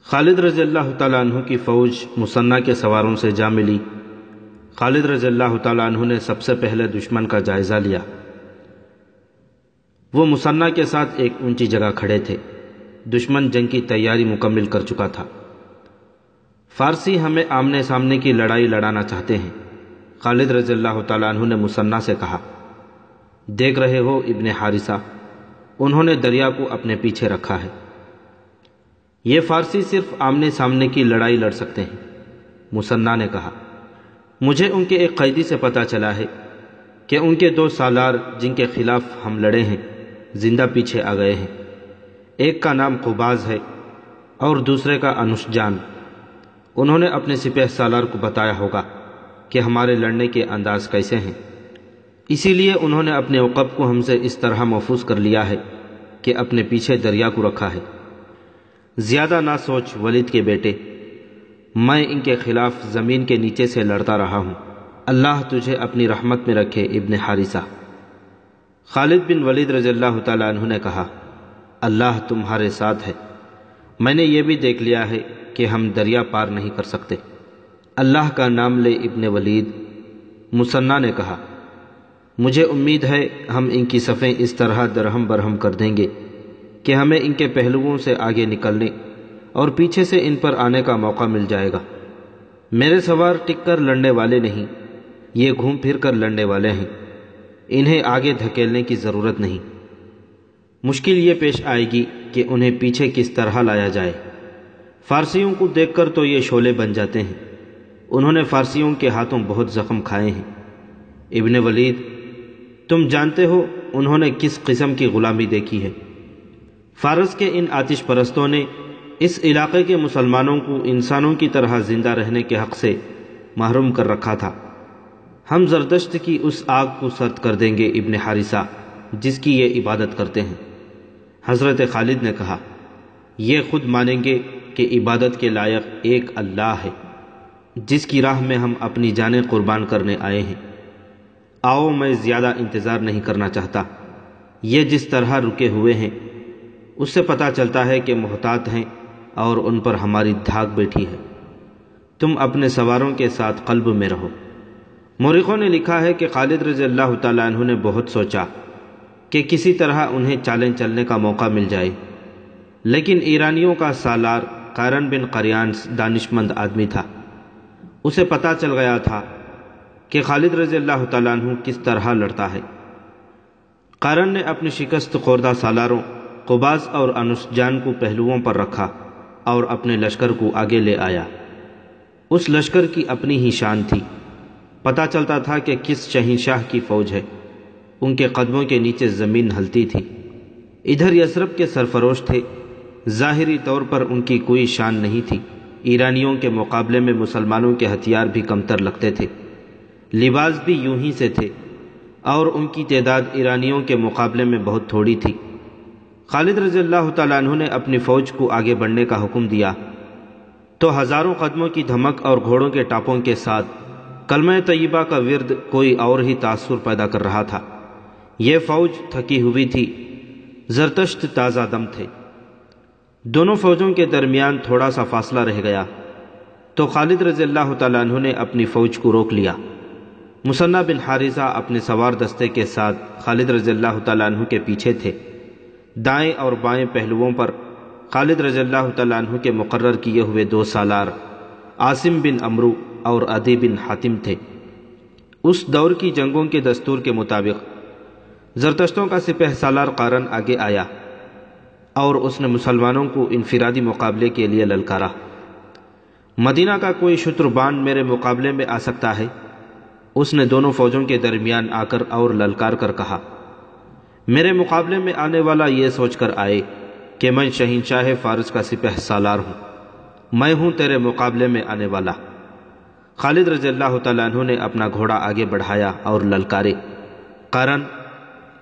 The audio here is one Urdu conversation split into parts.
خالد رضی اللہ تعالیٰ عنہ کی فوج مثنہ کے سواروں سے جا ملی۔ خالد رضی اللہ تعالیٰ عنہ نے سب سے پہلے دشمن کا جائزہ لیا۔ وہ مثنہ کے ساتھ ایک اونچی جگہ کھڑے تھے۔ دشمن جنگ کی تیاری مکمل کر چکا تھا۔ فارسی ہمیں آمنے سامنے کی لڑائی لڑانا چاہتے ہیں۔ خالد رضی اللہ تعالیٰ عنہ نے مثنہ سے کہا، دیکھ رہے ہو ابن حارثہ، انہوں نے دریا کو اپنے پیچھے رکھا ہے۔ یہ فارسی صرف آمنے سامنے کی لڑائی لڑ سکتے ہیں۔ مثنہ نے کہا، مجھے ان کے ایک قیدی سے پتہ چلا ہے کہ ان کے 2 سالار جن کے خلاف ہم لڑے ہیں زندہ پیچھے آ گئے ہیں۔ ایک کا نام قباز ہے اور دوسرے کا انوشجان۔ انہوں نے اپنے سپہ سالار کو بتایا ہوگا کہ ہمارے لڑنے کے انداز کیسے ہیں، اسی لیے انہوں نے اپنے عقب کو ہم سے اس طرح محفوظ کر لیا ہے کہ اپنے پیچھے دریا کو رکھا ہے۔ زیادہ نہ سوچ ولید کے بیٹے، میں ان کے خلاف زمین کے نیچے سے لڑتا رہا ہوں۔ اللہ تجھے اپنی رحمت میں رکھے ابن حارثہ۔ خالد بن ولید رضی اللہ تعالیٰ عنہ نے کہا، اللہ تمہارے ساتھ ہے۔ میں نے یہ بھی دیکھ لیا ہے کہ ہم دریا پار نہیں کر سکتے۔ اللہ کا نام لے ابن ولید۔ مثنہ نے کہا، مجھے امید ہے ہم ان کی صفیں اس طرح درہم برہم کر دیں گے کہ ہمیں ان کے پہلوؤں سے آگے نکلنے اور پیچھے سے ان پر آنے کا موقع مل جائے گا۔ میرے سوار ٹک کر لڑنے والے نہیں، یہ گھوم پھر کر لڑنے والے ہیں۔ انہیں آگے دھکیلنے کی ضرورت نہیں۔ مشکل یہ پیش آئے گی کہ انہیں پیچھے کس طرح لایا جائے۔ فارسیوں کو دیکھ کر تو یہ شعلے بن جاتے ہیں۔ انہوں نے فارسیوں کے ہاتھوں بہت زخم کھائے ہیں۔ ابن ولید، تم جانتے ہو انہوں نے کس قسم کی غلامی دیکھی ہے۔ فارس کے ان آتش پرستوں نے اس علاقے کے مسلمانوں کو انسانوں کی طرح زندہ رہنے کے حق سے محروم کر رکھا تھا۔ ہم زردشت کی اس آگ کو سرد کر دیں گے ابن حارثہ جس کی یہ عبادت کرتے ہیں۔ حضرت خالد نے کہا، یہ خود مانیں گے کہ عبادت کے لائق ایک اللہ ہے جس کی راہ میں ہم اپنی جانیں قربان کرنے آئے ہیں۔ آؤ، میں زیادہ انتظار نہیں کرنا چاہتا۔ یہ جس طرح رکے ہوئے ہیں اس سے پتہ چلتا ہے کہ محتاط ہیں اور ان پر ہماری دھاک بیٹھی ہے۔ تم اپنے سواروں کے ساتھ قلب میں رہو۔ مورخوں نے لکھا ہے کہ خالد رضی اللہ تعالیٰ عنہ نے بہت سوچا کہ کسی طرح انہیں چالیں چلنے کا موقع مل جائے، لیکن ایرانیوں کا سالار قارن بن قریان دانشمند آدمی تھا۔ اسے پتہ چل گیا تھا کہ خالد رضی اللہ تعالیٰ عنہ کس طرح لڑتا ہے۔ قارن نے اپنی شکست خوردہ سالاروں قباز اور انوشجان کو پہلوؤں پر رکھا اور اپنے لشکر کو آگے لے آیا۔ اس لشکر کی اپنی ہی شان تھی۔ پتہ چلتا تھا کہ کس شہنشاہ کی فوج ہے۔ ان کے قدموں کے نیچے زمین ہلتی تھی۔ ادھر یثرب کے سرفروش تھے۔ ظاہری طور پر ان کی کوئی شان نہیں تھی۔ ایرانیوں کے مقابلے میں مسلمانوں کے ہتھیار بھی کمتر لگتے تھے، لباس بھی یوں ہی سے تھے، اور ان کی تعداد ایرانیوں کے مقابلے میں بہت تھوڑی تھی۔ خالد رضی اللہ تعالیٰ عنہ نے اپنی فوج کو آگے بڑھنے کا حکم دیا تو ہزاروں قدموں کی دھمک اور گھوڑوں کے ٹاپوں کے ساتھ کلمہ طیبہ کا ورد کوئی اور ہی تاثر پیدا کر رہا تھا۔ یہ فوج تھکی ہوئی تھی، زرتشت تازہ دم تھے۔ دونوں فوجوں کے درمیان تھوڑا سا فاصلہ رہ گیا تو خالد رضی اللہ تعالیٰ عنہ نے اپنی فوج کو روک لیا۔ مثنہ بن حارثہ اپنے سوار دستے کے ساتھ خالد رضی اللہ تعالیٰ عنہ کے پیچھے تھے۔ دائیں اور بائیں پہلوؤں پر خالد رضی اللہ تعالیٰ عنہ کے مقرر کیے ہوئے 2 سالار عاصم بن عمرو اور عدی بن حاتم تھے۔ اس دور کی جنگوں کے دستور کے مطابق زرتشتوں کا سپہ سالار قارن آگے آیا اور اس نے مسلمانوں کو انفرادی مقابلے کے لیے للکارا۔ مدینہ کا کوئی شتربان میرے مقابلے میں آ سکتا ہے؟ اس نے دونوں فوجوں کے درمیان آ کر اور للکار کر کہا، میرے مقابلے میں آنے والا یہ سوچ کر آئے کہ میں شہنشاہ فارس کا سپہ سالار ہوں، میں ہوں تیرے مقابلے میں آنے والا۔ خالد رضی اللہ تعالیٰ عنہ نے اپنا گھوڑا آگے بڑھایا اور للکارے، قارن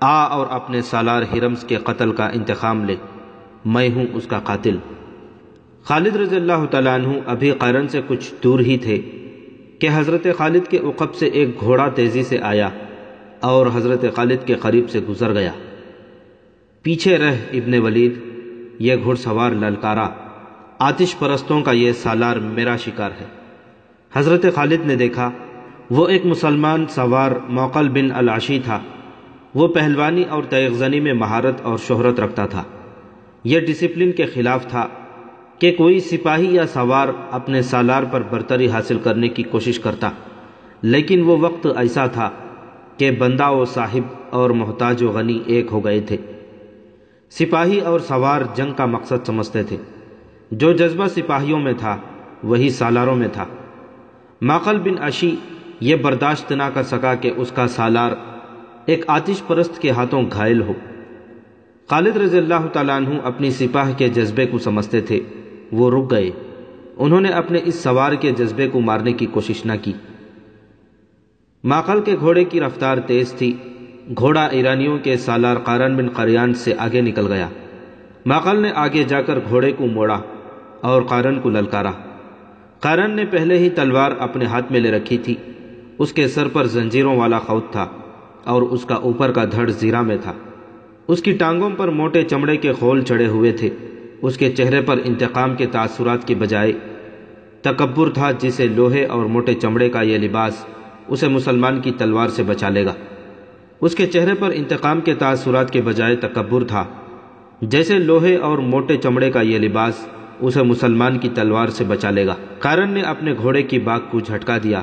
آ اور اپنے سالار ہرمز کے قتل کا انتقام لے، میں ہوں اس کا قاتل۔ خالد رضی اللہ تعالیٰ عنہ ابھی قارن سے کچھ دور ہی تھے کہ حضرت خالد کے عقب سے ایک گھوڑا تیزی سے آیا اور حضرت خالد کے قریب سے گزر گیا۔ پیچھے رہ ابن ولید، یہ گھڑ سوار للکارا، آتش پرستوں کا یہ سالار میرا شکار ہے۔ حضرت خالد نے دیکھا وہ ایک مسلمان سوار موقل بن العشی تھا۔ وہ پہلوانی اور تیغ زنی میں مہارت اور شہرت رکھتا تھا۔ یہ ڈسپلن کے خلاف تھا کہ کوئی سپاہی یا سوار اپنے سالار پر برتری حاصل کرنے کی کوشش کرتا، لیکن وہ وقت ایسا تھا کہ بندہ و صاحب اور محتاج و غنی ایک ہو گئے تھے۔ سپاہی اور سوار جنگ کا مقصد سمجھتے تھے۔ جو جذبہ سپاہیوں میں تھا وہی سالاروں میں تھا۔ ماقل بن عشی یہ برداشت نہ کر سکا کہ اس کا سالار ایک آتش پرست کے ہاتھوں گھائل ہو۔ خالد رضی اللہ تعالیٰ عنہ اپنی سپاہ کے جذبے کو سمجھتے تھے۔ وہ رک گئے۔ انہوں نے اپنے اس سوار کے جذبے کو مارنے کی کوشش نہ کی۔ ماقل کے گھوڑے کی رفتار تیز تھی۔ گھوڑا ایرانیوں کے سالار قارن بن قریان سے آگے نکل گیا۔ ماقل نے آگے جا کر گھوڑے کو موڑا اور قارن کو للکارا۔ قارن نے پہلے ہی تلوار اپنے ہاتھ میں لے رکھی تھی۔ اس کے سر پر زنجیروں والا خوت تھا اور اس کا اوپر کا دھڑ زیرہ میں تھا۔ اس کی ٹانگوں پر موٹے چمڑے کے خول چڑھے ہوئے تھے۔ اس کے چہرے پر انتقام کے تاثرات کے بجائے تکبر تھا، جسے لوہے اور موٹے چمڑے کا یہ لباس اسے مسلمان کی تلوار سے بچا لے گا۔ اس کے چہرے پر انتقام کے تاثرات کے بجائے تکبر تھا، جیسے لوہے اور موٹے چمڑے کا یہ لباس اسے مسلمان کی تلوار سے بچا لے گا۔ قارن نے اپنے گھوڑے کی باگ کو جھٹکا دیا۔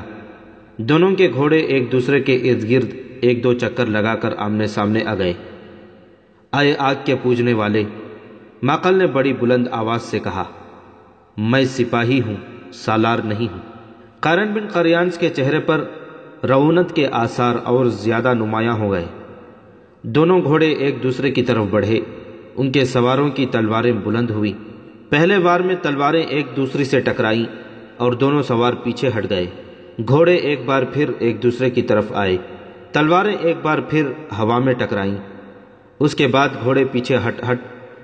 دونوں کے گھوڑے ایک دوسرے کے ارد گرد ایک دو چکر لگا کر آمنے سامنے آ گئے۔ آئے آگ کے پوجنے والے، ماقل نے بڑی بلند آواز سے کہا، میں سپاہی ہوں، سالار نہیں ہوں۔ قارن بن قریانس کے چہرے پر رعونت کے آثار اور زیادہ نمایاں ہو گئے۔ دونوں گھوڑے ایک دوسرے کی طرف بڑھے۔ ان کے سواروں کی تلواریں بلند ہوئی۔ پہلے وار میں تلواریں ایک دوسری سے ٹکرائیں اور دونوں سوار پیچھے ہٹ گئے۔ گھوڑے ایک بار پھر ایک دوسرے کی طرف آئے۔ تلواریں ایک بار پھر ہوا میں ٹکرائیں۔ اس کے بعد گھوڑے پیچھے ہٹ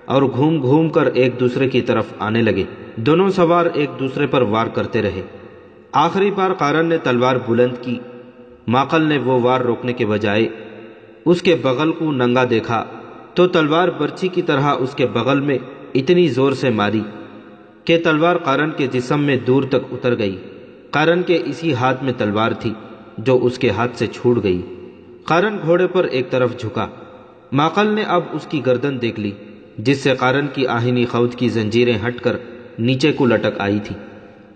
اور گھوم گھوم کر ایک دوسرے کی طرف آنے لگے۔ دونوں سوار ایک دوسرے پر وار کرتے رہے۔ آخری بار قارن نے تلوار بلند کی۔ ماقل نے وہ وار روکنے کے بجائے اس کے بغل کو ننگا دیکھا تو تلوار برچھی کی طرح اس کے بغل میں اتنی زور سے ماری کہ تلوار قارن کے جسم میں دور تک اتر گئی۔ قارن کے اسی ہاتھ میں تلوار تھی جو اس کے ہاتھ سے چھوٹ گئی۔ قارن گھوڑے پر ایک طرف جھکا۔ ماقل نے اب اس کی گردن دیکھ لی، جس سے قارن کی آہنی خوت کی زنجیریں ہٹ کر نیچے کو لٹک آئی تھی۔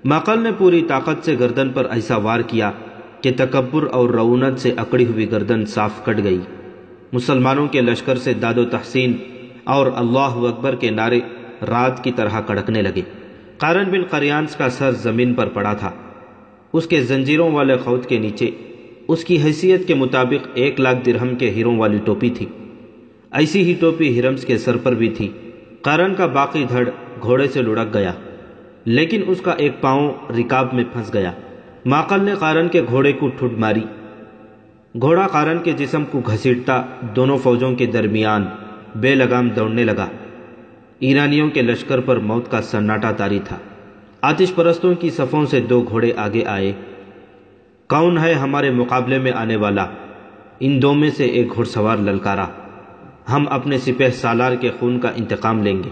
ماقل نے پوری طاقت سے گردن پر ایسا وار کیا کہ تکبر اور رعونت سے اکڑی ہوئی گردن صاف کٹ گئی۔ مسلمانوں کے لشکر سے داد و تحسین اور اللہ اکبر کے نعرے رات کی طرح کڑکنے لگے۔ قارن بن قریانس کا سر زمین پر پڑا تھا۔ اس کے زنجیروں والے خوت کے نیچے اس کی حیثیت کے مطابق 1,00,000 درہم کے ہیروں والی ٹوپی تھی۔ ایسی ہی ٹوپی ہرمز کے سر پر بھی تھی۔ قارن کا باقی دھڑ گھوڑے سے لڑک گیا، لیکن اس کا ایک پاؤں رکاب میں پھنس گیا۔ ماقل نے قارن کے گھوڑے کو ٹھڈ ماری۔ گھوڑا قارن کے جسم کو گھسیٹتا دونوں فوجوں کے درمیان بے لگام دوڑنے لگا۔ ایرانیوں کے لشکر پر موت کا سناٹا طاری تھا۔ آتش پرستوں کی صفوں سے 2 گھوڑے آگے آئے۔ کون ہے ہمارے مقابلے میں آنے والا؟ ان 2 میں سے ایک گھڑ سوار للکارا، ہم اپنے سپہ سالار کے خون کا انتقام لیں گے۔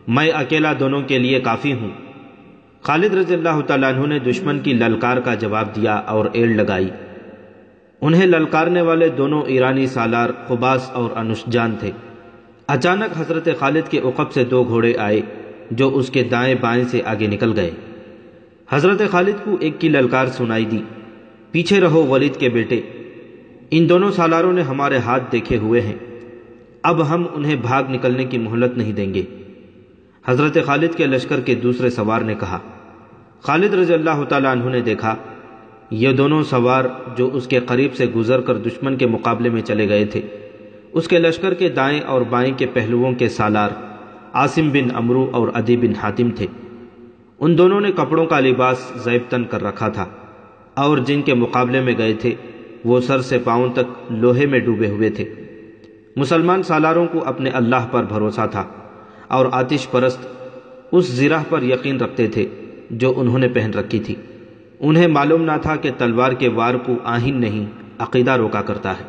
میں اکیلا دونوں کے لیے کافی ہوں۔ خالد رضی اللہ تعالیٰ عنہ نے دشمن کی للکار کا جواب دیا اور ایڑ لگائی۔ انہیں للکارنے والے دونوں ایرانی سالار قباس اور انوشجان تھے۔ اچانک حضرت خالد کے عقب سے 2 گھوڑے آئے جو اس کے دائیں بائیں سے آگے نکل گئے۔ حضرت خالد کو ایک کی للکار سنائی دی، پیچھے رہو ولید کے بیٹے، ان دونوں سالاروں نے ہمارے ہاتھ دیکھے ہوئے ہیں، اب ہم انہیں بھاگ نکلنے کی مہلت نہیں دیں گے۔ حضرت خالد کے لشکر کے دوسرے سوار نے کہا۔ خالد رضی اللہ تعالیٰ عنہ نے دیکھا یہ دونوں سوار جو اس کے قریب سے گزر کر دشمن کے مقابلے میں چلے گئے تھے، اس کے لشکر کے دائیں اور بائیں کے پہلوؤں کے سالار عاصم بن عمرو اور عدی بن حاتم تھے۔ ان دونوں نے کپڑوں کا لباس زیب تن کر رکھا تھا، اور جن کے مقابلے میں گئے تھے وہ سر سے پاؤں تک لوہے میں ڈوبے ہوئے تھے۔ مسلمان سالاروں کو اپنے اللہ پر بھروسہ تھا اور آتش پرست اس زرہ پر یقین رکھتے تھے جو انہوں نے پہن رکھی تھی۔ انہیں معلوم نہ تھا کہ تلوار کے وار کو آہن نہیں عقیدہ روکا کرتا ہے۔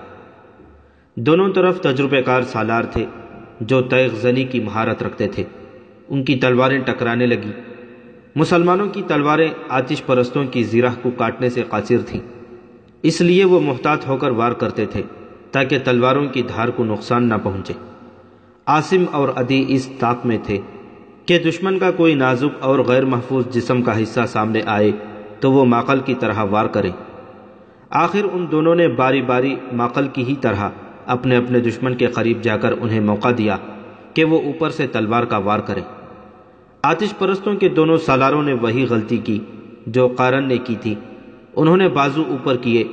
دونوں طرف تجربہ کار سالار تھے جو تیغ زنی کی مہارت رکھتے تھے۔ ان کی تلواریں ٹکرانے لگی۔ مسلمانوں کی تلواریں آتش پرستوں کی زرہ کو کاٹنے سے قاصر تھیں، اس لیے وہ محتاط ہو کر وار کرتے تھے تاکہ تلواروں کی دھار کو نقصان نہ پہنچے۔ عاصم اور عدی اس طاق میں تھے کہ دشمن کا کوئی نازک اور غیر محفوظ جسم کا حصہ سامنے آئے تو وہ ماقل کی طرح وار کریں۔ آخر ان دونوں نے باری باری ماقل کی ہی طرح اپنے اپنے دشمن کے قریب جا کر انہیں موقع دیا کہ وہ اوپر سے تلوار کا وار کریں۔ آتش پرستوں کے دونوں سالاروں نے وہی غلطی کی جو قارن نے کی تھی۔ انہوں نے بازو اوپر کیے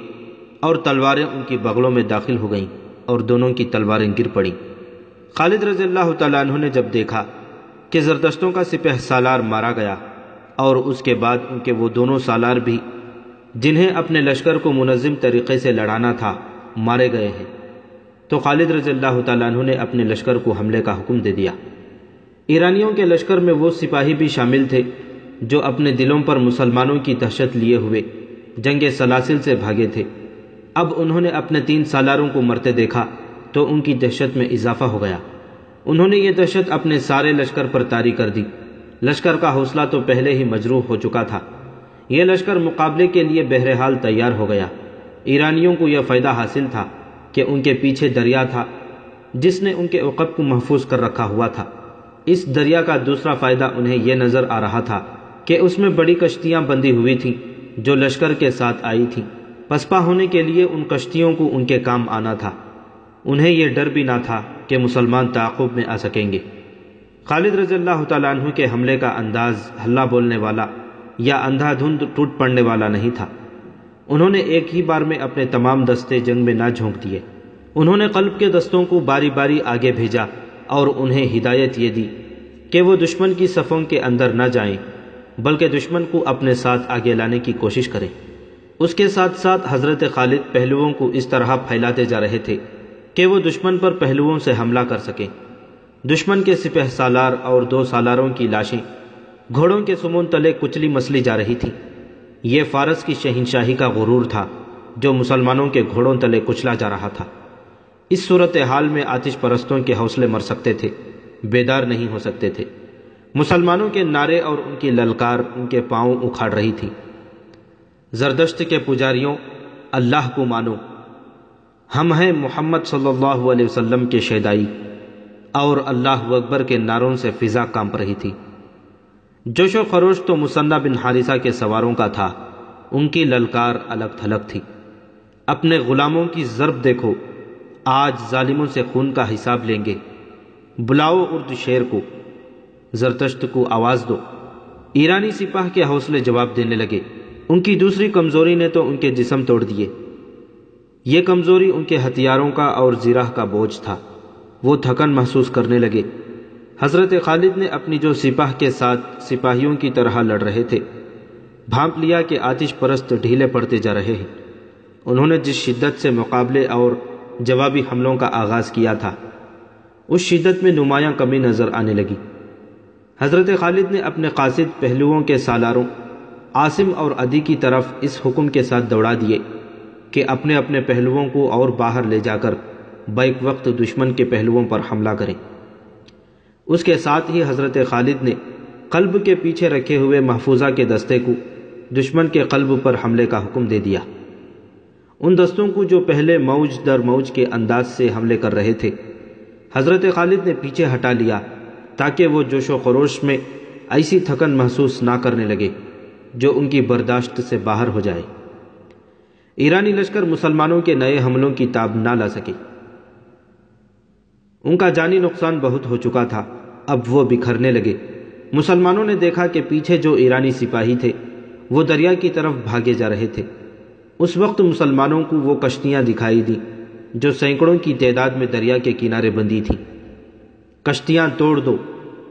اور تلواریں ان کی بغلوں میں داخل ہو گئیں اور دونوں کی تلواریں گر پڑیں۔ خالد رضی اللہ تعالیٰ عنہ نے جب دیکھا کہ زردشتوں کا سپہ سالار مارا گیا اور اس کے بعد ان کے وہ دونوں سالار بھی جنہیں اپنے لشکر کو منظم طریقے سے لڑانا تھا مارے گئے ہیں، تو خالد رضی اللہ تعالیٰ عنہ نے اپنے لشکر کو حملے کا حکم دے دیا۔ ایرانیوں کے لشکر میں وہ سپاہی بھی شامل تھے جو اپنے دلوں پر مسلمانوں کی دہشت لیے ہوئے جنگ سلاسل سے بھاگے تھے۔ اب انہوں نے اپنے 3 سالاروں کو مرتے دیکھا تو ان کی دہشت میں اضافہ ہو گیا۔ انہوں نے یہ دہشت اپنے سارے لشکر پر طاری کر دی۔ لشکر کا حوصلہ تو پہلے ہی مجروح ہو چکا تھا، یہ لشکر مقابلے کے لیے بہرحال تیار ہو گیا۔ ایرانیوں کو یہ فائدہ حاصل تھا کہ ان کے پیچھے دریا تھا جس نے ان کے عقب کو محفوظ کر رکھا ہوا تھا۔ اس دریا کا دوسرا فائدہ انہیں یہ نظر آ رہا تھا کہ اس میں بڑی کشتیاں بندھی ہوئی تھیں جو لشکر کے ساتھ آئی تھیں۔ پسپا ہونے کے لیے ان کشتیوں کو ان کے کام آنا تھا۔ انہیں یہ ڈر بھی نہ تھا کہ مسلمان تعاقب میں آ سکیں گے۔ خالد رضی اللہ تعالیٰ عنہ کے حملے کا انداز ہلہ بولنے والا یا اندھا دھند ٹوٹ پڑنے والا نہیں تھا۔ انہوں نے ایک ہی بار میں اپنے تمام دستے جنگ میں نہ جھونک دیے۔ انہوں نے قلب کے دستوں کو باری باری آگے بھیجا اور انہیں ہدایت یہ دی کہ وہ دشمن کی صفوں کے اندر نہ جائیں بلکہ دشمن کو اپنے ساتھ آگے لانے کی کوشش کریں۔ اس کے ساتھ ساتھ حضرت خالد پہلوؤں کو اس طرح پھیلاتے جا رہے تھے کہ وہ دشمن پر پہلوؤں سے حملہ کر سکیں۔ دشمن کے سپہ سالار اور 2 سالاروں کی لاشیں گھوڑوں کے سمون تلے کچلی مسلی جا رہی تھی۔ یہ فارس کی شہنشاہی کا غرور تھا جو مسلمانوں کے گھوڑوں تلے کچلا جا رہا تھا۔ اس صورتحال میں آتش پرستوں کے حوصلے مر سکتے تھے، بیدار نہیں ہو سکتے تھے۔ مسلمانوں کے نعرے اور ان کی للکار ان کے پاؤں اکھاڑ رہی تھی۔ زردشت کے پجاریوں، اللہ کو مانو، ہم ہیں محمد صلی اللہ علیہ وسلم کے شیدائی، اور اللہ اکبر کے نعروں سے فضا کانپ رہی تھی۔ جوش و خروش تو مثنہ بن حارثہ کے سواروں کا تھا، ان کی للکار الگ تھلگ تھی۔ اپنے غلاموں کی ضرب دیکھو، آج ظالموں سے خون کا حساب لیں گے۔ بلاؤ ارد شیر کو، زرتشت کو آواز دو۔ ایرانی سپاہ کے حوصلے جواب دینے لگے۔ ان کی دوسری کمزوری نے تو ان کے جسم توڑ دیے۔ یہ کمزوری ان کے ہتھیاروں کا اور زرہ کا بوجھ تھا۔ وہ تھکن محسوس کرنے لگے۔ حضرت خالد نے اپنی جو سپاہ کے ساتھ سپاہیوں کی طرح لڑ رہے تھے بھانپ لیا کہ آتش پرست ڈھیلے پڑتے جا رہے ہیں۔ انہوں نے جس شدت سے مقابلے اور جوابی حملوں کا آغاز کیا تھا اس شدت میں نمایاں کمی نظر آنے لگی۔ حضرت خالد نے اپنے قاصد پہلوؤں کے سالاروں عاصم اور عدی کی طرف اس حکم کے ساتھ دوڑا دیے کہ اپنے اپنے پہلوؤں کو اور باہر لے جا کر بیک وقت دشمن کے پہلوؤں پر حملہ کریں۔ اس کے ساتھ ہی حضرت خالد نے قلب کے پیچھے رکھے ہوئے محفوظہ کے دستے کو دشمن کے قلب پر حملے کا حکم دے دیا۔ ان دستوں کو جو پہلے موج در موج کے انداز سے حملے کر رہے تھے حضرت خالد نے پیچھے ہٹا لیا تاکہ وہ جوش و خروش میں ایسی تھکن محسوس نہ کرنے لگے جو ان کی برداشت سے باہر ہو جائے۔ ایرانی لشکر مسلمانوں کے نئے حملوں کی تاب نہ لا سکے۔ ان کا جانی نقصان بہت ہو چکا تھا، اب وہ بکھرنے لگے۔ مسلمانوں نے دیکھا کہ پیچھے جو ایرانی سپاہی تھے وہ دریا کی طرف بھاگے جا رہے تھے۔ اس وقت مسلمانوں کو وہ کشتیاں دکھائی دیں جو سینکڑوں کی تعداد میں دریا کے کنارے بندھی تھیں۔ کشتیاں توڑ دو،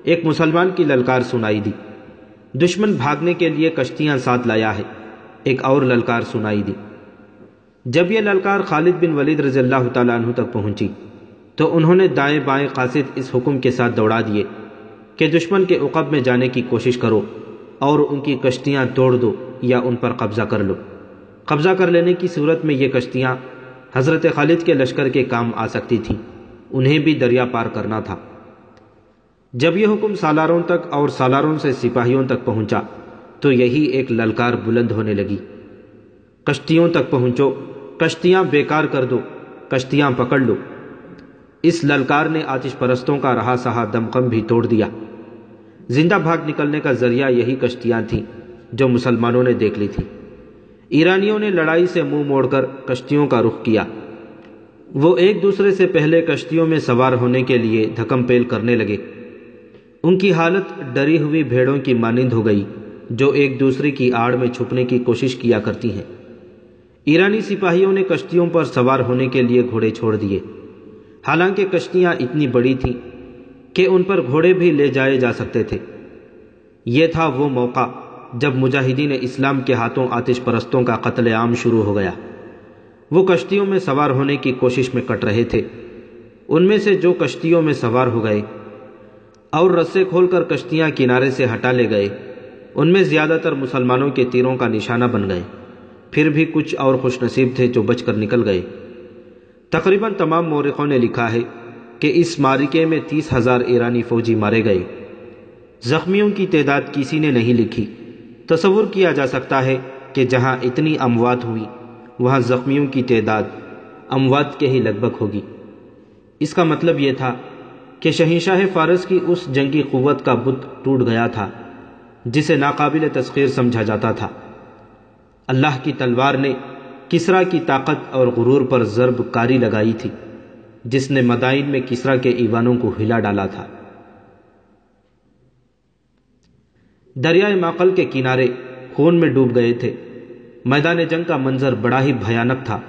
ایک مسلمان کی للکار سنائی دی۔ دشمن بھاگنے کے لیے کشتیاں ساتھ لایا ہے، ایک اور للکار سنائی دی۔ جب یہ للکار خالد بن ولید رضی اللہ تعالیٰ عنہ تک پہنچی تو انہوں نے دائیں بائیں قاصد اس حکم کے ساتھ دوڑا دیے کہ دشمن کے عقب میں جانے کی کوشش کرو اور ان کی کشتیاں توڑ دو یا ان پر قبضہ کر لو۔ قبضہ کر لینے کی صورت میں یہ کشتیاں حضرت خالد کے لشکر کے کام آ سکتی تھیں، انہیں بھی دریا پار کرنا تھا۔ جب یہ حکم سالاروں تک اور سالاروں سے سپاہیوں تک پہنچا تو یہی ایک للکار بلند ہونے لگی، کشتیوں تک پہنچو، کشتیاں بیکار کر دو، کشتیاں پکڑ لو۔ اس للکار نے آتش پرستوں کا رہا سہا دمخم بھی توڑ دیا۔ زندہ بھاگ نکلنے کا ذریعہ یہی کشتیاں تھیں جو مسلمانوں نے دیکھ لی تھیں۔ ایرانیوں نے لڑائی سے منہ موڑ کر کشتیوں کا رخ کیا۔ وہ ایک دوسرے سے پہلے کشتیوں میں سوار ہونے کے لیے دھکم پیل کرنے لگے۔ ان کی حالت ڈری ہوئی بھیڑوں کی مانند ہو گئی جو ایک دوسرے کی آڑ میں چھپنے کی کوشش کیا کرتی ہیں۔ ایرانی سپاہیوں نے کشتیوں پر سوار ہونے کے لیے گھوڑے چھوڑ دیے، حالانکہ کشتیاں اتنی بڑی تھیں کہ ان پر گھوڑے بھی لے جائے جا سکتے تھے۔ یہ تھا وہ موقع جب مجاہدین اسلام کے ہاتھوں آتش پرستوں کا قتل عام شروع ہو گیا۔ وہ کشتیوں میں سوار ہونے کی کوشش میں کٹ رہے تھے۔ ان میں سے جو کشتیوں میں سوار ہو گئے اور رسے کھول کر کشتیاں کنارے سے ہٹا لے گئے، ان میں زیادہ تر مسلمانوں کے تیروں کا نشانہ بن گئے۔ پھر بھی کچھ اور خوش نصیب تھے جو بچ کر نکل گئے۔ تقریباً تمام مورخوں نے لکھا ہے کہ اس معرکے میں 30,000 ایرانی فوجی مارے گئے۔ زخمیوں کی تعداد کسی نے نہیں لکھی۔ تصور کیا جا سکتا ہے کہ جہاں اتنی اموات ہوئی وہاں زخمیوں کی تعداد اموات کے ہی لگ بھگ ہوگی۔ اس کا مطلب یہ تھا کہ شہنشاہ فارس کی اس جنگی قوت کا بت ٹوٹ گیا تھا جسے ناقابل تسخیر سمجھا جاتا تھا۔ اللہ کی تلوار نے کسریٰ کی طاقت اور غرور پر ضرب کاری لگائی تھی، جس نے مدائن میں کسریٰ کے ایوانوں کو ہلا ڈالا تھا۔ دریائے ماقل کے کنارے خون میں ڈوب گئے تھے۔ میدان جنگ کا منظر بڑا ہی بھیانک تھا۔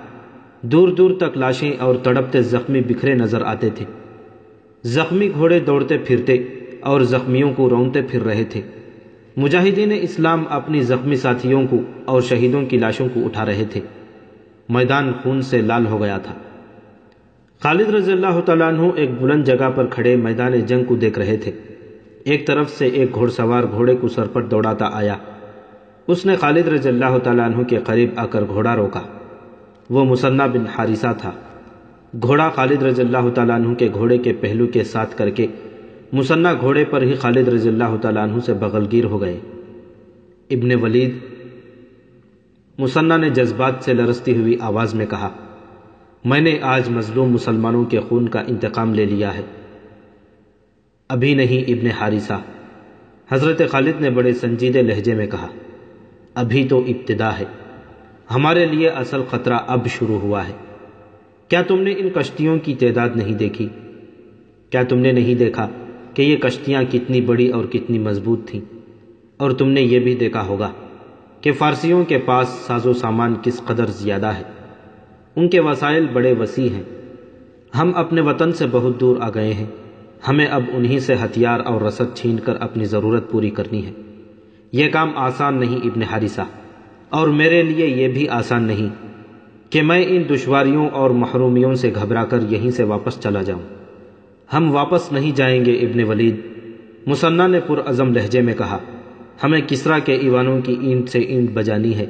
دور دور تک لاشیں اور تڑپتے زخمی بکھرے نظر آتے تھے۔ زخمی گھوڑے دوڑتے پھرتے اور زخمیوں کو رونتے پھر رہے تھے۔ مجاہدین اسلام اپنی زخمی ساتھیوں کو اور شہیدوں کی لاشوں کو اٹھا رہے تھے۔ میدان خون سے لال ہو گیا تھا۔ خالد رضی اللہ تعالیٰ عنہ ایک بلند جگہ پر کھڑے میدان جنگ کو دیکھ رہے تھے۔ ایک طرف سے ایک گھوڑ سوار گھوڑے کو سر پر دوڑاتا آیا۔ اس نے خالد رضی اللہ تعالیٰ عنہ کے قریب آ کر گھوڑا روکا۔ وہ مثنیٰ بن حارثہ تھا۔ گھوڑا خالد رضی اللہ تعالیٰ عنہ کے گھوڑے کے پہلو کے ساتھ کر کے مثنیٰ گھوڑے پر ہی خالد رضی اللہ تعالیٰ عنہ سے بغل گیر ہو گئے۔ ابن ولید مثنیٰ نے جذبات سے لرزتی ہوئی آواز میں کہا، میں نے آج مظلوم مسلمانوں کے خون کا انتقام لے لیا ہے۔ ابھی نہیں ابن حارثہ، حضرت خالد نے بڑے سنجیدے لہجے میں کہا، ابھی تو ابتدا ہے، ہمارے لیے اصل خطرہ اب شروع ہوا ہے۔ کیا تم نے ان کشتیوں کی تعداد نہیں دیکھی؟ کیا تم نے نہیں دیکھا کہ یہ کشتیاں کتنی بڑی اور کتنی مضبوط تھیں؟ اور تم نے یہ بھی دیکھا ہوگا کہ فارسیوں کے پاس ساز و سامان کس قدر زیادہ ہے۔ ان کے وسائل بڑے وسیع ہیں۔ ہم اپنے وطن سے بہت دور آ گئے ہیں۔ ہمیں اب انہی سے ہتھیار اور رسد چھین کر اپنی ضرورت پوری کرنی ہے۔ یہ کام آسان نہیں ابن حارثہ، اور میرے لیے یہ بھی آسان نہیں کہ میں ان دشواریوں اور محرومیوں سے گھبرا کر یہیں سے واپس چلا جاؤں۔ ہم واپس نہیں جائیں گے ابن ولید، مثنیٰ نے پرعزم لہجے میں کہا۔ ہمیں کسریٰ کے ایوانوں کی اینٹ سے اینٹ بجانی ہے۔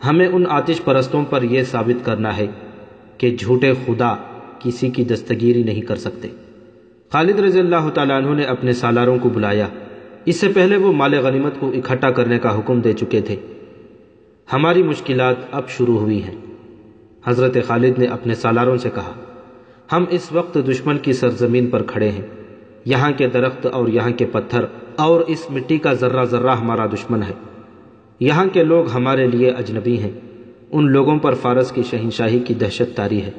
ہمیں ان آتش پرستوں پر یہ ثابت کرنا ہے کہ جھوٹے خدا کسی کی دستگیری نہیں کر سکتے۔ خالد رضی اللہ تعالیٰ عنہ نے اپنے سالاروں کو بلایا۔ اس سے پہلے وہ مال غنیمت کو اکٹھا کرنے کا حکم دے چکے تھے۔ ہماری مشکلات اب شروع ہوئی ہیں، حضرت خالد نے اپنے سالاروں سے کہا۔ ہم اس وقت دشمن کی سرزمین پر کھڑے ہیں۔ یہاں کے درخت اور یہاں کے پتھر اور اس مٹی کا ذرہ ذرہ ہمارا دشمن ہے۔ یہاں کے لوگ ہمارے لیے اجنبی ہیں۔ ان لوگوں پر فارس کی شہنشاہی کی دہشت طاری ہے۔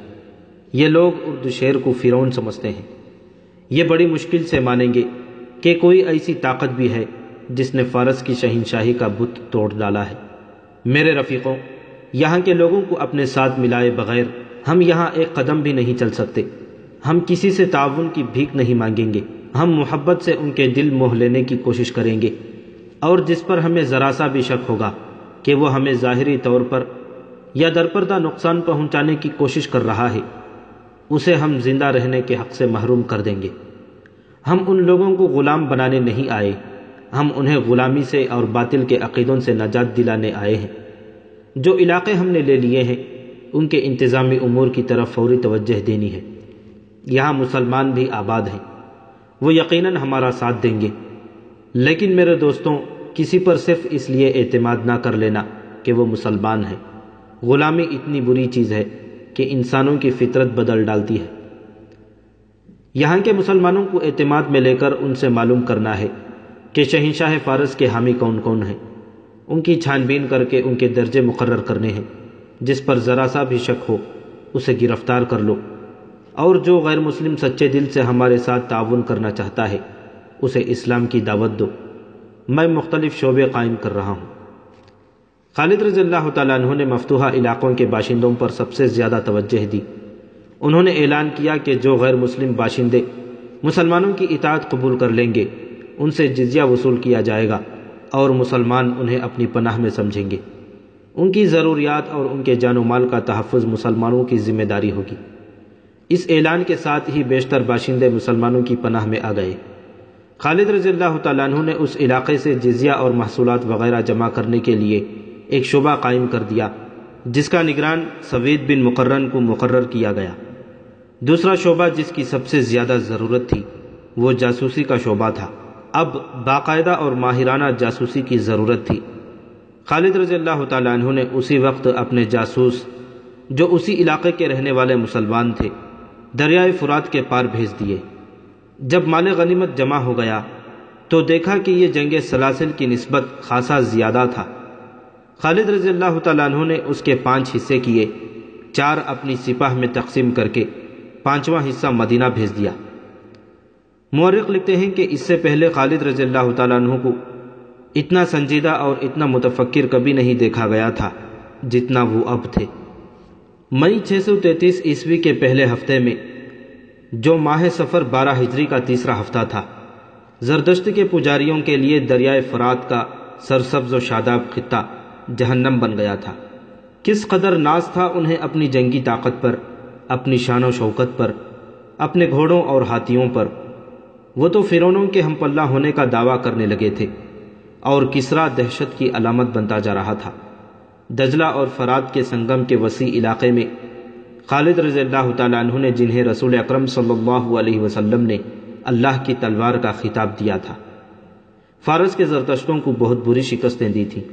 یہ لوگ اردو شیر کو فرعون سمجھتے ہیں۔ یہ بڑی مشکل سے مانیں گے کہ کوئی ایسی طاقت بھی ہے جس نے فارس کی شہنشاہی کا بت توڑ ڈالا ہے۔ میرے رفیقوں، یہاں کے لوگوں کو اپنے ساتھ ملائے بغیر ہم یہاں ایک قدم بھی نہیں چل سکتے۔ ہم کسی سے تعاون کی بھیک نہیں مانگیں گے۔ ہم محبت سے ان کے دل موہ لینے کی کوشش کریں گے، اور جس پر ہمیں ذرا سا بھی شک ہوگا کہ وہ ہمیں ظاہری طور پر یا درپردہ نقصان پہنچانے کی کوشش کر رہا ہے، اسے ہم زندہ رہنے کے حق سے محروم کر دیں گے۔ ہم ان لوگوں کو غلام بنانے نہیں آئے، ہم انہیں غلامی سے اور باطل کے عقیدوں سے نجات دلانے آئے ہیں۔ جو علاقے ہم نے لے لیے ہیں ان کے انتظامی امور کی طرف فوری توجہ دینی ہے۔ یہاں مسلمان بھی آباد ہیں، وہ یقیناً ہمارا ساتھ دیں گے۔ لیکن میرے دوستوں، کسی پر صرف اس لیے اعتماد نہ کر لینا کہ وہ مسلمان ہے۔ غلامی اتنی بری چیز ہے کہ انسانوں کی فطرت بدل ڈالتی ہے۔ یہاں کے مسلمانوں کو اعتماد میں لے کر ان سے معلوم کرنا ہے کہ شہنشاہ فارس کے حامی کون کون ہیں، ان کی چھان بین کر کے ان کے درجے مقرر کرنے ہیں۔ جس پر ذرا سا بھی شک ہو اسے گرفتار کر لو، اور جو غیر مسلم سچے دل سے ہمارے ساتھ تعاون کرنا چاہتا ہے اسے اسلام کی دعوت دو۔ میں مختلف شعبے قائم کر رہا ہوں۔ خالد رضی اللہ تعالیٰ عنہ نے مفتوحہ علاقوں کے باشندوں پر سب سے زیادہ توجہ دی۔ انہوں نے اعلان کیا کہ جو غیر مسلم باشندے مسلمانوں کی اطاعت قبول کر لیں گے ان سے جزیہ وصول کیا جائے گا، اور مسلمان انہیں اپنی پناہ میں سمجھیں گے۔ ان کی ضروریات اور ان کے جان و مال کا تحفظ مسلمانوں کی ذمہ داری ہوگی۔ اس اعلان کے ساتھ ہی بیشتر باشندے مسلمانوں کی پناہ میں آ گئے۔ خالد رضی اللہ تعالیٰ عنہ نے اس علاقے سے جزیہ اور محصولات وغیرہ جمع کرنے کے لیے ایک شعبہ قائم کر دیا جس کا نگران سوید بن مقرن کو مقرر کیا گیا۔ دوسرا شعبہ جس کی سب سے زیادہ ضرورت تھی وہ جاسوسی کا شعبہ تھا۔ اب باقاعدہ اور ماہرانہ جاسوسی کی ضرورت تھی۔ خالد رضی اللہ تعالیٰ عنہ نے اسی وقت اپنے جاسوس جو اسی علاقے کے رہنے والے مسلمان تھے دریائے فرات کے پار بھیج دیے۔ جب مال غنیمت جمع ہو گیا تو دیکھا کہ یہ جنگ سلاسل کی نسبت خاصا زیادہ تھا۔ خالد رضی اللہ تعالیٰ عنہ نے اس کے 5 حصے کیے، 4 اپنی سپاہ میں تقسیم کر کے 5واں حصہ مدینہ بھیج دیا۔ مورخ لکھتے ہیں کہ اس سے پہلے خالد رضی اللہ تعالیٰ عنہ کو اتنا سنجیدہ اور اتنا متفکر کبھی نہیں دیکھا گیا تھا جتنا وہ اب تھے۔ مئی 633 عیسوی کے پہلے ہفتے میں، جو ماہ صفر 12 ہجری کا تیسرا ہفتہ تھا، زردشت کے پجاریوں کے لیے دریائے فرات کا سرسبز و شاداب خطہ جہنم بن گیا تھا۔ کس قدر ناز تھا انہیں اپنی جنگی طاقت پر، اپنی شان و شوکت پر، اپنے گھوڑوں اور ہاتھیوں پر۔ وہ تو فرعونوں کے ہم پلہ ہونے کا دعویٰ کرنے لگے تھے، اور کسریٰ دہشت کی علامت بنتا جا رہا تھا۔ دجلہ اور فرات کے سنگم کے وسیع علاقے میں خالد رضی اللہ تعالیٰ عنہ نے جنہیں رسول اکرم صلی اللہ علیہ وسلم نے اللہ کی تلوار کا خطاب دیا تھا، فارس کے زرتشتوں کو بہت بری شکستیں دی تھیں،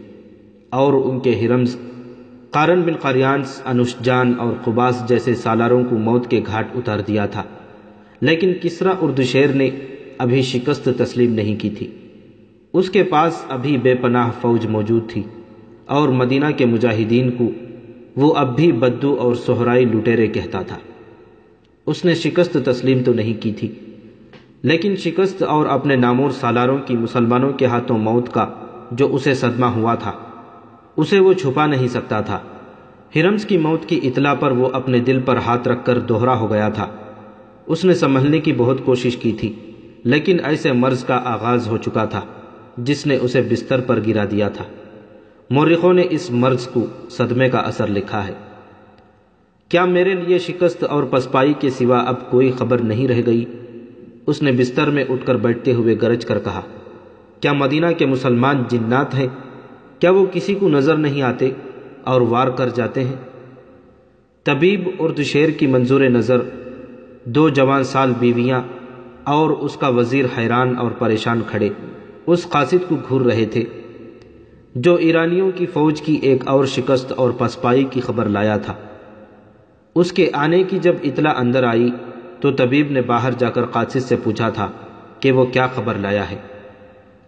اور ان کے ہرمز قارن بن قریانس، انوشجان اور قباس جیسے سالاروں کو موت کے گھاٹ اتار دیا تھا۔ لیکن کسریٰ اردشیر نے ابھی شکست تسلیم نہیں کی تھی۔ اس کے پاس ابھی بے پناہ فوج موجود تھی، اور مدینہ کے مجاہدین کو وہ اب بھی بدو اور صحرائی لٹیرے کہتا تھا۔ اس نے شکست تسلیم تو نہیں کی تھی، لیکن شکست اور اپنے نامور سالاروں کی مسلمانوں کے ہاتھوں موت کا جو اسے صدمہ ہوا تھا اسے وہ چھپا نہیں سکتا تھا۔ ہرمز کی موت کی اطلاع پر وہ اپنے دل پر ہاتھ رکھ کر دوہرا ہو گیا تھا۔ اس نے سنبھلنے کی بہت کوشش کی تھی، لیکن ایسے مرض کا آغاز ہو چکا تھا جس نے اسے بستر پر گرا دیا تھا۔ مورخوں نے اس مرض کو صدمے کا اثر لکھا ہے۔ کیا میرے لیے شکست اور پسپائی کے سوا اب کوئی خبر نہیں رہ گئی؟ اس نے بستر میں اٹھ کر بیٹھتے ہوئے گرج کر کہا، کیا مدینہ کے مسلمان جنات ہیں؟ کیا وہ کسی کو نظر نہیں آتے اور وار کر جاتے ہیں؟ طبیب اردشیر کی منظور نظر 2 جوان سال بیویاں اور اس کا وزیر حیران اور پریشان کھڑے اس قاصد کو گھور رہے تھے جو ایرانیوں کی فوج کی ایک اور شکست اور پسپائی کی خبر لایا تھا۔ اس کے آنے کی جب اطلاع اندر آئی تو طبیب نے باہر جا کر قاصد سے پوچھا تھا کہ وہ کیا خبر لایا ہے۔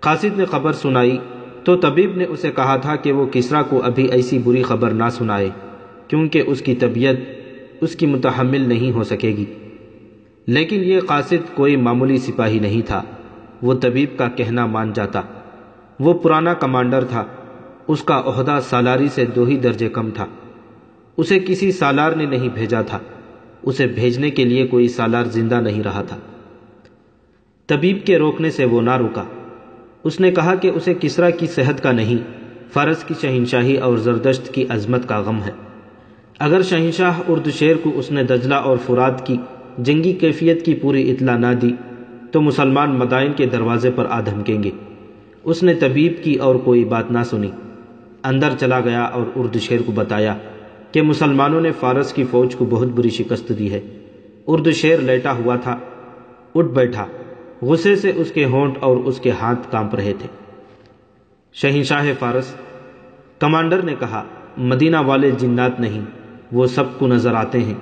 قاصد نے خبر سنائی تو طبیب نے اسے کہا تھا کہ وہ کسریٰ کو ابھی ایسی بری خبر نہ سنائے، کیونکہ اس کی طبیعت اس کی متحمل نہیں ہو سکے گی۔ لیکن یہ قاصد کوئی معمولی سپاہی نہیں تھا، وہ طبیب کا کہنا مان جاتا۔ وہ پرانا کمانڈر تھا، اس کا عہدہ سالاری سے 2 ہی درجے کم تھا۔ اسے کسی سالار نے نہیں بھیجا تھا، اسے بھیجنے کے لیے کوئی سالار زندہ نہیں رہا تھا۔ طبیب کے روکنے سے وہ نہ رکا۔ اس نے کہا کہ اسے کسریٰ کی صحت کا نہیں، فارس کی شہنشاہی اور زردشت کی عظمت کا غم ہے۔ اگر شہنشاہ اردشیر کو اس نے دجلہ اور فرات کی جنگی کیفیت کی پوری اطلاع نہ دی تو مسلمان مدائن کے دروازے پر آ دھمکیں گے۔ اس نے طبیب کی اور کوئی بات نہ سنی، اندر چلا گیا اور اردشیر کو بتایا کہ مسلمانوں نے فارس کی فوج کو بہت بری شکست دی ہے۔ اردشیر لیٹا ہوا تھا، اٹھ بیٹھا، غصے سے اس کے ہونٹ اور اس کے ہاتھ کانپ رہے تھے۔ شہنشاہ فارس، کمانڈر نے کہا، مدینہ والے جنات نہیں، وہ سب کو نظر آتے ہیں،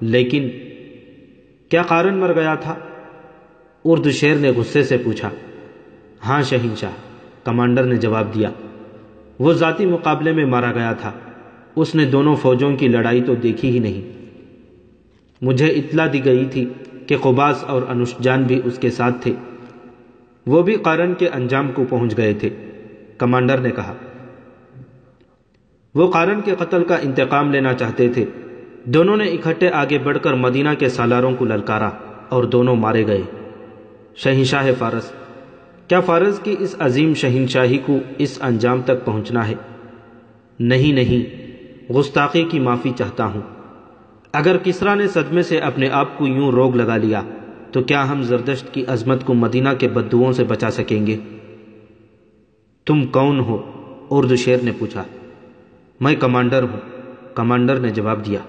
لیکن کیا قارن مر گیا تھا؟ اردو شیر نے غصے سے پوچھا۔ ہاں شہنشاہ، کمانڈر نے جواب دیا، وہ ذاتی مقابلے میں مارا گیا تھا، اس نے دونوں فوجوں کی لڑائی تو دیکھی ہی نہیں۔ مجھے اطلاع دی گئی تھی کہ قباس اور انوشجان بھی اس کے ساتھ تھے، وہ بھی قارن کے انجام کو پہنچ گئے تھے، کمانڈر نے کہا۔ وہ قارن کے قتل کا انتقام لینا چاہتے تھے۔ دونوں نے اکٹھے آگے بڑھ کر مدینہ کے سالاروں کو للکارا اور دونوں مارے گئے۔ شہنشاہ فارس، کیا فارس کی اس عظیم شہنشاہی کو اس انجام تک پہنچنا ہے؟ نہیں نہیں، گستاخی کی معافی چاہتا ہوں۔ اگر کسریٰ نے صدمے سے اپنے آپ کو یوں روگ لگا لیا تو کیا ہم زردشت کی عظمت کو مدینہ کے بددوؤں سے بچا سکیں گے؟ تم کون ہو؟ اردو شیر نے پوچھا۔ میں کمانڈر ہوں، کمانڈر نے جواب دیا۔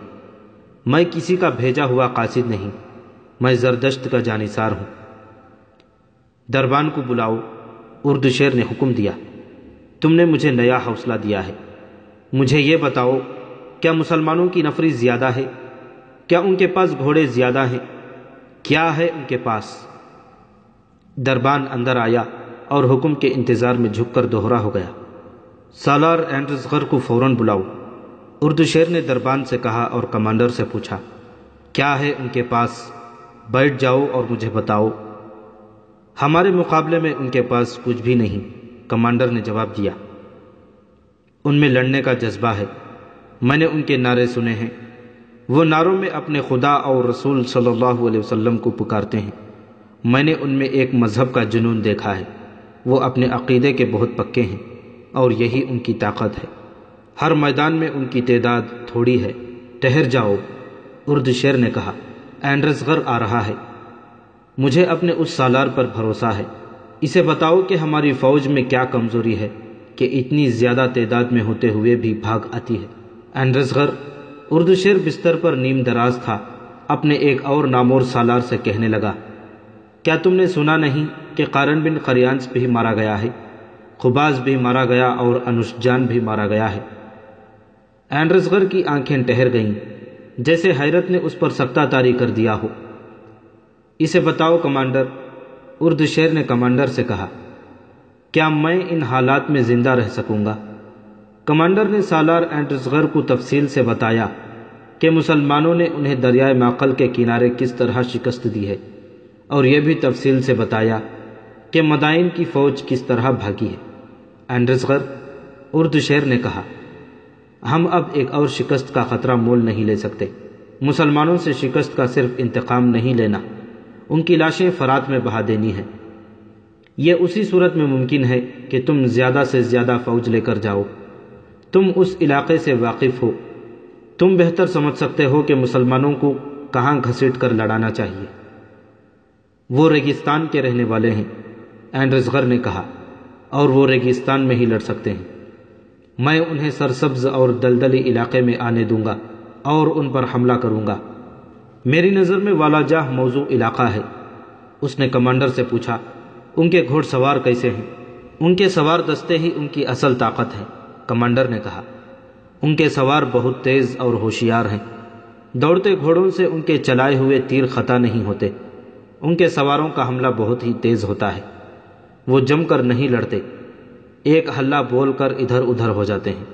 میں کسی کا بھیجا ہوا قاصد نہیں، میں زردشت کا جانثار ہوں۔ دربان کو بلاؤ، اردو شیر نے حکم دیا۔ تم نے مجھے نیا حوصلہ دیا ہے۔ مجھے یہ بتاؤ، کیا مسلمانوں کی نفری زیادہ ہے؟ کیا ان کے پاس گھوڑے زیادہ ہیں؟ کیا ہے ان کے پاس؟ دربان اندر آیا اور حکم کے انتظار میں جھک کر دوہرا ہو گیا۔ سالار اینڈرزغر کو فوراً بلاؤ، اردو شیر نے دربان سے کہا اور کمانڈر سے پوچھا، کیا ہے ان کے پاس؟ بیٹھ جاؤ اور مجھے بتاؤ۔ ہمارے مقابلے میں ان کے پاس کچھ بھی نہیں، کمانڈر نے جواب دیا۔ ان میں لڑنے کا جذبہ ہے، میں نے ان کے نعرے سنے ہیں، وہ نعروں میں اپنے خدا اور رسول صلی اللہ علیہ وسلم کو پکارتے ہیں۔ میں نے ان میں ایک مذہب کا جنون دیکھا ہے، وہ اپنے عقیدے کے بہت پکے ہیں اور یہی ان کی طاقت ہے۔ ہر میدان میں ان کی تعداد تھوڑی ہے۔ ٹھہر جاؤ، اردو شیر نے کہا، اینڈرزغر آ رہا ہے۔ مجھے اپنے اس سالار پر بھروسہ ہے، اسے بتاؤ کہ ہماری فوج میں کیا کمزوری ہے کہ اتنی زیادہ تعداد میں ہوتے ہوئے بھی بھاگ آتی ہے۔ اینڈرزغر، اردو شیر بستر پر نیم دراز تھا، اپنے ایک اور نامور سالار سے کہنے لگا، کیا تم نے سنا نہیں کہ قارن بن قریانس بھی مارا گیا ہے، قباس بھی مارا گیا اور انوشجان بھی مارا گیا ہے؟ اینڈرزغر کی آنکھیں ٹھہر گئیں، جیسے حیرت نے اس پر سکتہ طاری کر دیا ہو۔ اسے بتاؤ کمانڈر، اردو شیر نے کمانڈر سے کہا، کیا میں ان حالات میں زندہ رہ سکوں گا؟ کمانڈر نے سالار اینڈرزغر کو تفصیل سے بتایا کہ مسلمانوں نے انہیں دریائے معقل کے کنارے کس طرح شکست دی ہے، اور یہ بھی تفصیل سے بتایا کہ مدائن کی فوج کس طرح بھاگی ہے۔ اینڈرزغر، اردو شیر نے کہا، ہم اب ایک اور شکست کا خطرہ مول نہیں لے سکتے۔ مسلمانوں سے شکست کا صرف انتقام نہیں لینا، ان کی لاشیں فرات میں بہا دینی ہے۔ یہ اسی صورت میں ممکن ہے کہ تم زیادہ سے زیادہ فوج لے کر جاؤ۔ تم اس علاقے سے واقف ہو، تم بہتر سمجھ سکتے ہو کہ مسلمانوں کو کہاں گھسیٹ کر لڑانا چاہیے۔ وہ ریگستان کے رہنے والے ہیں، اینڈرزغر نے کہا، اور وہ ریگستان میں ہی لڑ سکتے ہیں۔ میں انہیں سرسبز اور دلدلی علاقے میں آنے دوں گا اور ان پر حملہ کروں گا۔ میری نظر میں والا جاہ موضوع علاقہ ہے۔ اس نے کمانڈر سے پوچھا، ان کے گھوڑ سوار کیسے ہیں؟ ان کے سوار دستے ہی ان کی اصل طاقت ہے، کمانڈر نے کہا۔ ان کے سوار بہت تیز اور ہوشیار ہیں، دوڑتے گھوڑوں سے ان کے چلائے ہوئے تیر خطا نہیں ہوتے۔ ان کے سواروں کا حملہ بہت ہی تیز ہوتا ہے، وہ جم کر نہیں لڑتے، ایک ہلہ بول کر ادھر ادھر ہو جاتے ہیں۔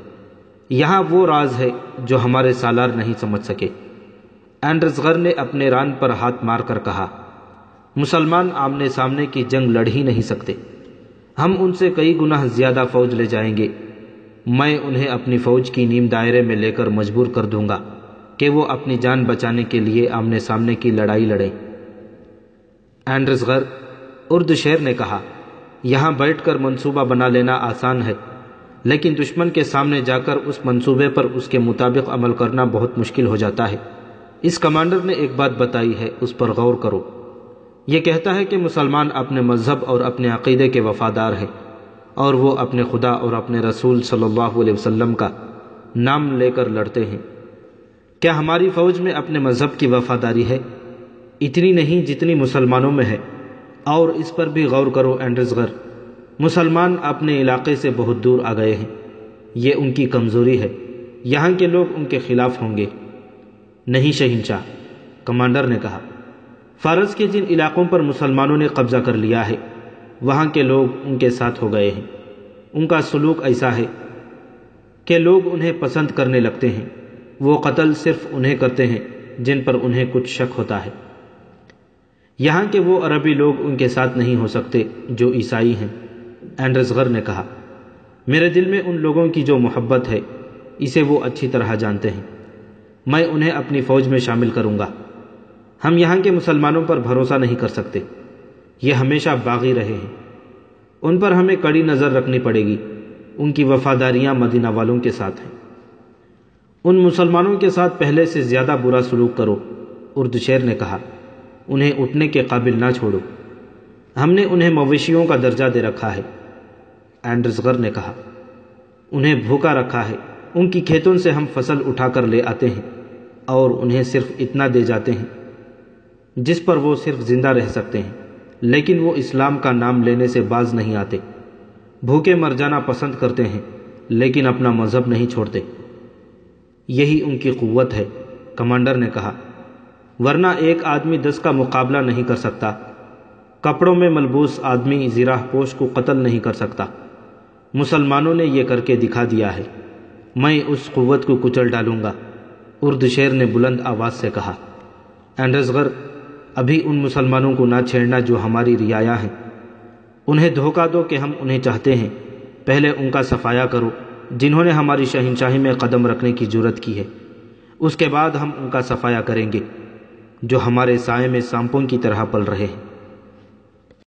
یہاں وہ راز ہے جو ہمارے سالار نہیں سمجھ سکے۔ اینڈرزغر نے اپنے ران پر ہاتھ مار کر کہا، مسلمان آمنے سامنے کی جنگ لڑ ہی نہیں سکتے، ہم ان سے کئی گنا زیادہ فوج لے جائیں گے۔ میں انہیں اپنی فوج کی نیم دائرے میں لے کر مجبور کر دوں گا کہ وہ اپنی جان بچانے کے لیے آمنے سامنے کی لڑائی لڑیں۔ اینڈرزغر، اردو شیر نے کہا، یہاں بیٹھ کر منصوبہ بنا لینا آسان ہے، لیکن دشمن کے سامنے جا کر اس منصوبے پر اس کے مطابق عمل کرنا بہت مشکل ہو جاتا ہے۔ اس کمانڈر نے ایک بات بتائی ہے، اس پر غور کرو۔ یہ کہتا ہے کہ مسلمان اپنے مذہب اور اپنے عقیدے کے وفادار ہیں، اور وہ اپنے خدا اور اپنے رسول صلی اللہ علیہ وسلم کا نام لے کر لڑتے ہیں۔ کیا ہماری فوج میں اپنے مذہب کی وفاداری ہے؟ اتنی نہیں جتنی مسلمانوں میں ہے، اور اس پر بھی غور کرو اینڈرزغر۔ مسلمان اپنے علاقے سے بہت دور آ گئے ہیں، یہ ان کی کمزوری ہے، یہاں کے لوگ ان کے خلاف ہوں گے۔ نہیں شہنشاہ، کمانڈر نے کہا، فارس کے جن علاقوں پر مسلمانوں نے قبضہ کر لیا ہے وہاں کے لوگ ان کے ساتھ ہو گئے ہیں۔ ان کا سلوک ایسا ہے کہ لوگ انہیں پسند کرنے لگتے ہیں، وہ قتل صرف انہیں کرتے ہیں جن پر انہیں کچھ شک ہوتا ہے۔ یہاں کے وہ عربی لوگ ان کے ساتھ نہیں ہو سکتے جو عیسائی ہیں۔ اینڈرسغر نے کہا، میرے دل میں ان لوگوں کی جو محبت ہے اسے وہ اچھی طرح جانتے ہیں، میں انہیں اپنی فوج میں شامل کروں گا۔ ہم یہاں کے مسلمانوں پر بھروسہ نہیں کر سکتے، یہ ہمیشہ باغی رہے ہیں، ان پر ہمیں کڑی نظر رکھنی پڑے گی، ان کی وفاداریاں مدینہ والوں کے ساتھ ہیں۔ ان مسلمانوں کے ساتھ پہلے سے زیادہ برا سلوک کرو، اردشیر نے کہا، انہیں اٹھنے کے قابل نہ چھوڑو، ہم نے انہیں مویشیوں کا درجہ دے رکھا ہے۔ اینڈرسغر نے کہا، انہیں بھوکا رکھا ہے، ان کی کھیتوں سے ہم فصل اٹھا کر لے آتے ہیں اور انہیں صرف اتنا دے جاتے ہیں جس پر وہ صرف زندہ رہ سکتے ہیں، لیکن وہ اسلام کا نام لینے سے باز نہیں آتے، بھوکے مر جانا پسند کرتے ہیں لیکن اپنا مذہب نہیں چھوڑتے۔ یہی ان کی قوت ہے، کمانڈر نے کہا، ورنہ ایک آدمی 10 کا مقابلہ نہیں کر سکتا، کپڑوں میں ملبوس آدمی زرہ پوش کو قتل نہیں کر سکتا۔ مسلمانوں نے یہ کر کے دکھا دیا ہے، میں اس قوت کو کچل ڈالوں گا، اردشیر نے بلند آواز سے کہا۔ اینڈرسغر، ابھی ان مسلمانوں کو نہ چھیڑنا جو ہماری رعایا ہیں، انہیں دھوکہ دو کہ ہم انہیں چاہتے ہیں، پہلے ان کا صفایا کرو جنہوں نے ہماری شہنشاہی میں قدم رکھنے کی جرت کی ہے، اس کے بعد ہم ان کا صفایا کریں گے جو ہمارے سائے میں سانپوں کی طرح پل رہے ہیں۔